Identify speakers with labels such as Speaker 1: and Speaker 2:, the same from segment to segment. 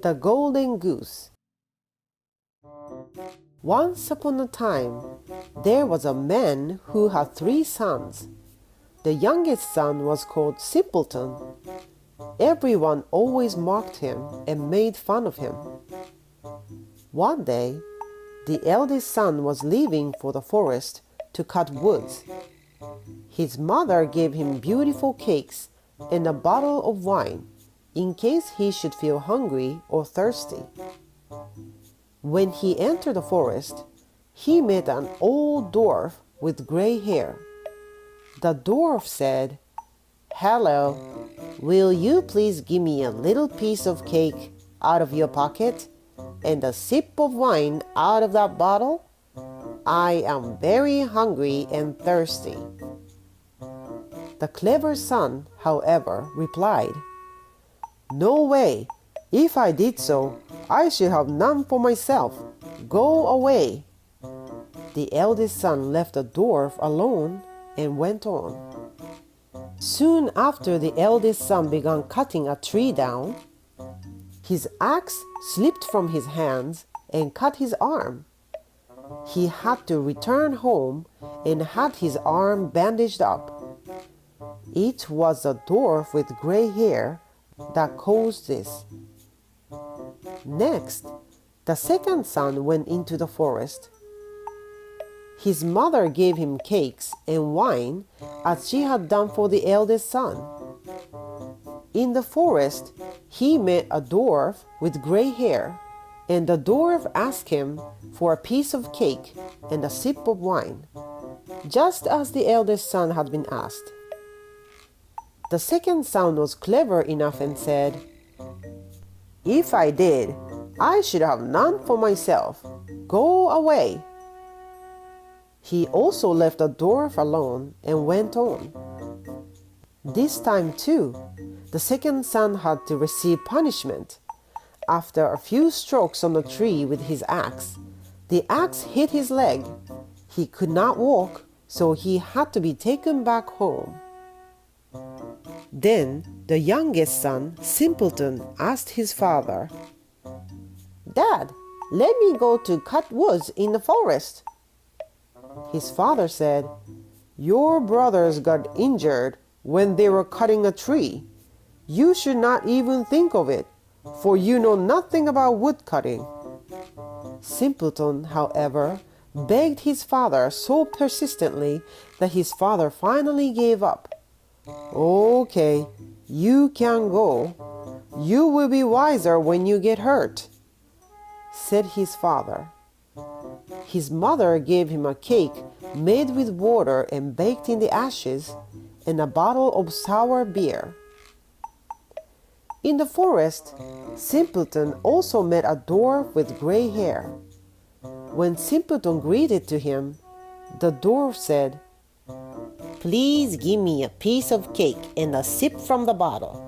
Speaker 1: The Golden Goose. Once upon a time, there was a man who had 3 sons. The youngest son was called Simpleton. Everyone always mocked him and made fun of him. One day, the eldest son was leaving for the forest to cut woods. His mother gave him beautiful cakes and a bottle of wine in case he should feel hungry or thirsty. When he entered the forest, he met an old dwarf with gray hair. The dwarf said, "Hello, will you please give me a little piece of cake out of your pocket and a sip of wine out of that bottle? I am very hungry and thirsty." The clever son, however, replied, "No way! If I did so, I should have none for myself. Go away." The eldest son left the dwarf alone and went on. Soon after the eldest son began cutting a tree down, his axe slipped from his hands and cut his arm. He had to return home and had his arm bandaged up. It was the dwarf with gray hair that caused this. Next, the second son went into the forest. His mother gave him cakes and wine as she had done for the eldest son. In the forest, he met a dwarf with gray hair, and the dwarf asked him for a piece of cake and a sip of wine, just as the eldest son had been asked. The second son was clever enough and said, "If I did, I should have none for myself. Go away." He also left the dwarf alone and went on. This time too, the second son had to receive punishment. After a few strokes on the tree with his axe, the axe hit his leg. He could not walk, so he had to be taken back home. Then the youngest son, Simpleton, asked his father, "Dad, let me go to cut woods in the forest." His father said, "Your brothers got injured when they were cutting a tree. You should not even think of it, for you know nothing about wood cutting." Simpleton, however, begged his father so persistently that his father finally gave up. "Okay, you can go. You will be wiser when you get hurt," said his father. His mother gave him a cake made with water and baked in the ashes, and a bottle of sour beer. In the forest, Simpleton also met a dwarf with gray hair. When Simpleton greeted to him, the dwarf said, "Please give me a piece of cake and a sip from the bottle.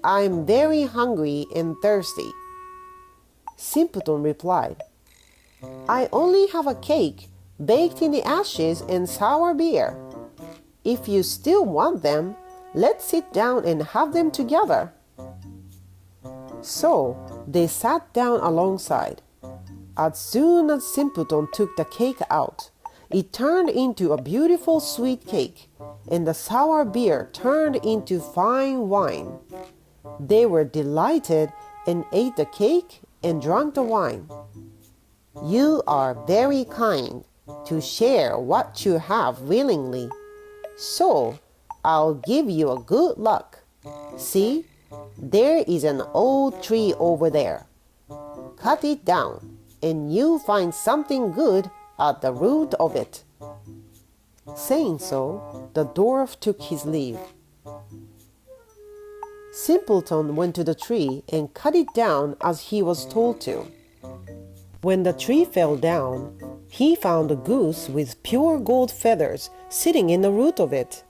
Speaker 1: I am very hungry and thirsty." Simpleton replied, "I only have a cake baked in the ashes and sour beer. If you still want them, let's sit down and have them together." So they sat down alongside. As soon as Simpleton took the cake out, it turned into a beautiful sweet cake, and the sour beer turned into fine wine. They were delighted and ate the cake and drank the wine. "You are very kind to share what you have willingly. So I'll give you a good luck. See, there is an old tree over there. Cut it down, and you'll find something good at the root of it." Saying so, the dwarf took his leave. Simpleton went to the tree and cut it down as he was told to. When the tree fell down, he found a goose with pure gold feathers sitting in the root of it.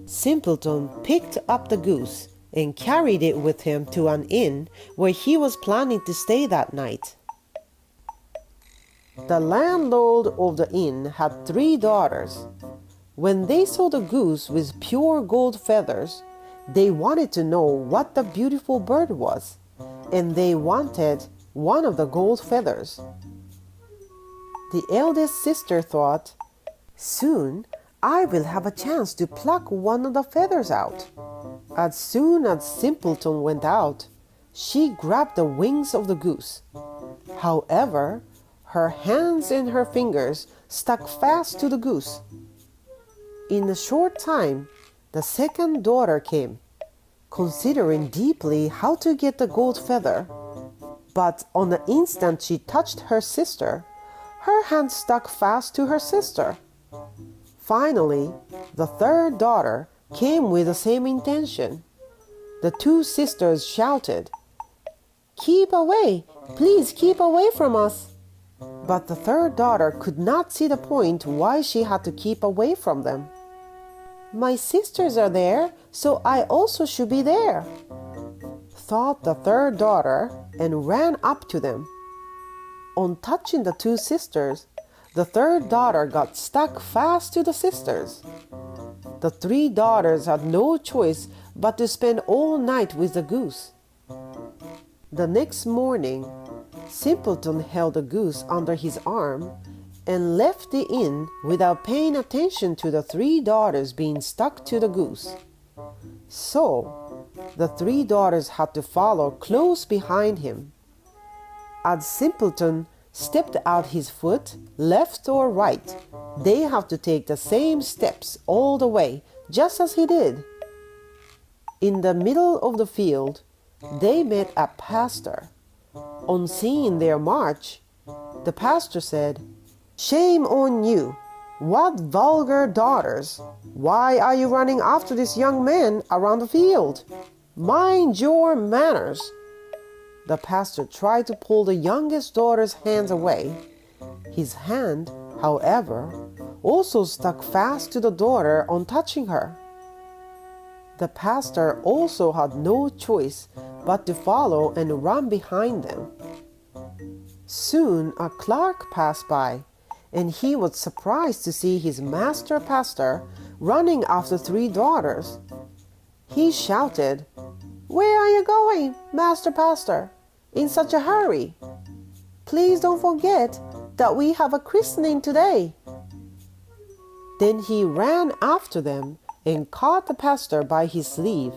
Speaker 1: Simpleton picked up the goose and carried it with him to an inn where he was planning to stay that night. The landlord of the inn had 3 daughters. When they saw the goose with pure gold feathers, they wanted to know what the beautiful bird was, and they wanted one of the gold feathers. The eldest sister thought, "Soon I will have a chance to pluck one of the feathers out." As soon as Simpleton went out, she grabbed the wings of the goose. However, her hands and her fingers stuck fast to the goose. In a short time, the second daughter came, considering deeply how to get the gold feather. But on the instant she touched her sister, her hand stuck fast to her sister. Finally, the third daughter came with the same intention. The two sisters shouted, "Keep away! Please keep away from us!" But the third daughter could not see the point why she had to keep away from them. "My sisters are there, so I also should be there," thought the third daughter, and ran up to them. On touching the two sisters, the third daughter got stuck fast to the sisters. The three daughters had no choice but to spend all night with the goose. The next morning, Simpleton held the goose under his arm and left the inn without paying attention to the three daughters being stuck to the goose. So, the three daughters had to follow close behind him. As Simpleton stepped out his foot, left or right, they have to take the same steps all the way, just as he did. In the middle of the field, they met a pastor. On seeing their march, the pastor said, "Shame on you! What vulgar daughters! Why are you running after this young man around the field? Mind your manners!" The pastor tried to pull the youngest daughter's hands away. His hand, however, also stuck fast to the daughter on touching her. The pastor also had no choice but to follow and run behind them. Soon a clerk passed by, and he was surprised to see his master pastor running after three daughters. He shouted, "Where are you going, Master Pastor, in such a hurry? Please don't forget that we have a christening today." Then he ran after them and caught the pastor by his sleeve,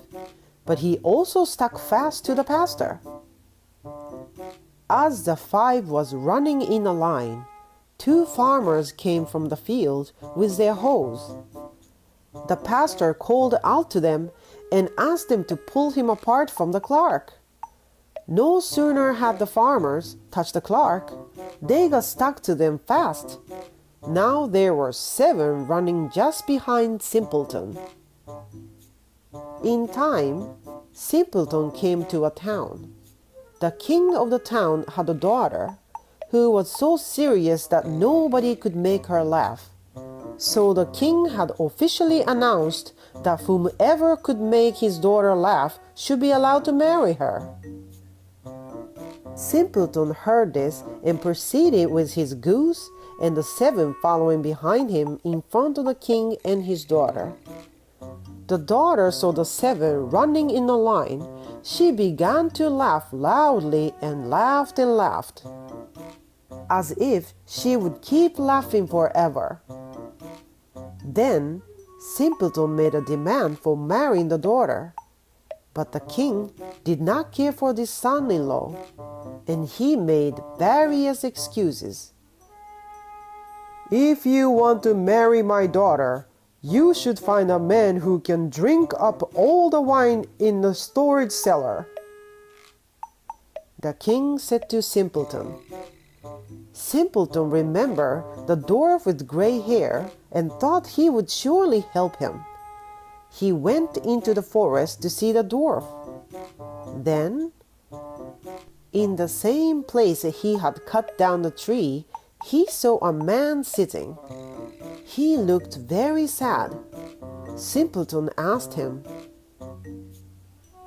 Speaker 1: but he also stuck fast to the pastor. As the five was running in a line, two farmers came from the field with their hoes. The pastor called out to them and asked them to pull him apart from the clerk. No sooner had the farmers touched the clerk, they got stuck to them fast. Now there were 7 running just behind Simpleton. In time, Simpleton came to a town. The king of the town had a daughter who was so serious that nobody could make her laugh. So the king had officially announced that whomever could make his daughter laugh should be allowed to marry her. Simpleton heard this and proceeded with his goose and the 7 following behind him in front of the king and his daughter. The daughter saw the 7 running in a line. She began to laugh loudly and laughed, as if she would keep laughing forever. Then Simpleton made a demand for marrying the daughter. But the king did not care for this son-in-law, and he made various excuses. "If you want to marry my daughter, you should find a man who can drink up all the wine in the storage cellar." The king said to Simpleton. Simpleton remembered the dwarf with gray hair and thought he would surely help him. He went into the forest to see the dwarf. Then, in the same place he had cut down the tree, he saw a man sitting. He looked very sad. Simpleton asked him,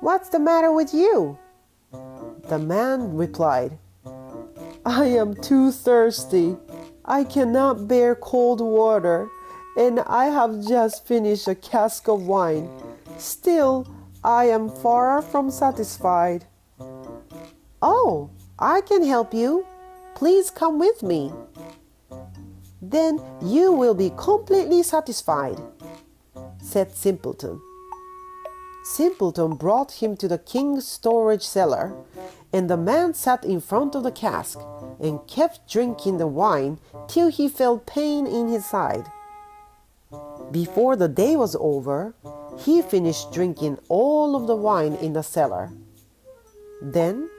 Speaker 1: "What's the matter with you?" The man replied, "I am too thirsty. I cannot bear cold water, and I have just finished a cask of wine. Still, I am far from satisfied." "Oh, I can help you. Please come with me. Then you will be completely satisfied," said Simpleton. Simpleton brought him to the king's storage cellar, and the man sat in front of the cask and kept drinking the wine till he felt pain in his side. Before the day was over, he finished drinking all of the wine in the cellar. Then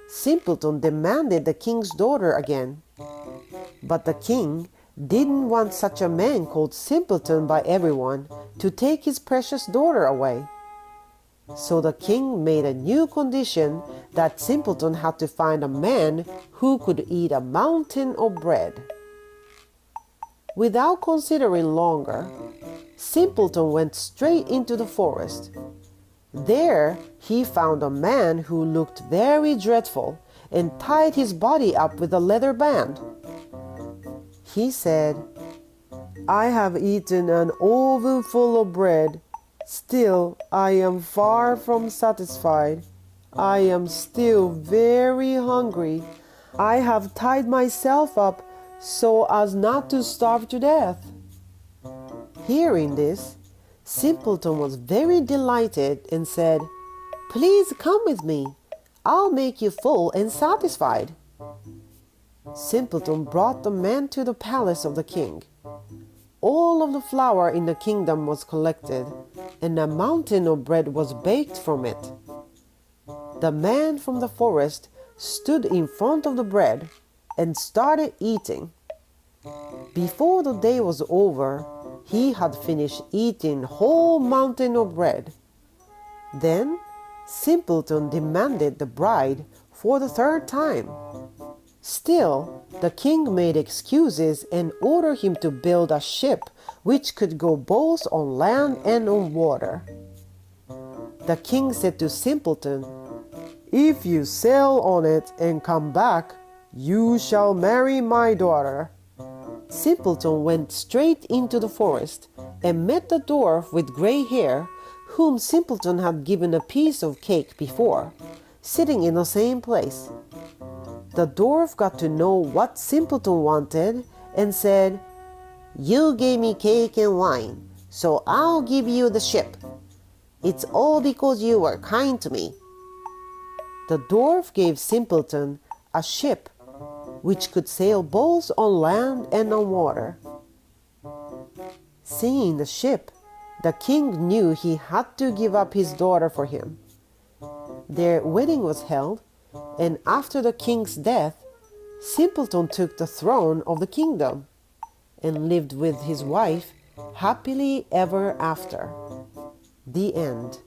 Speaker 1: Simpleton demanded the king's daughter again. But the king didn't want such a man called Simpleton by everyone to take his precious daughter away. So the king made a new condition that Simpleton had to find a man who could eat a mountain of bread. Without considering longer, Simpleton went straight into the forest. There he found a man who looked very dreadful and tied his body up with a leather band. He said, "I have eaten an oven full of bread. Still, I am far from satisfied. I am still very hungry. I have tied myself up so as not to starve to death." Hearing this, Simpleton was very delighted and said, "Please come with me. I'll make you full and satisfied." Simpleton brought the man to the palace of the king. All of the flour in the kingdom was collected, and a mountain of bread was baked from it. The man from the forest stood in front of the bread and started eating. Before the day was over, he had finished eating a whole mountain of bread. Then Simpleton demanded the bride for the third time. Still, the king made excuses and ordered him to build a ship which could go both on land and on water. The king said to Simpleton, "If you sail on it and come back, you shall marry my daughter." Simpleton went straight into the forest and met the dwarf with gray hair, whom Simpleton had given a piece of cake before, sitting in the same place. The dwarf got to know what Simpleton wanted and said, "You gave me cake and wine, so I'll give you the ship. It's all because you were kind to me." The dwarf gave Simpleton a ship which could sail both on land and on water. Seeing the ship, the king knew he had to give up his daughter for him. Their wedding was held, and after the king's death, Simpleton took the throne of the kingdom and lived with his wife happily ever after. The end.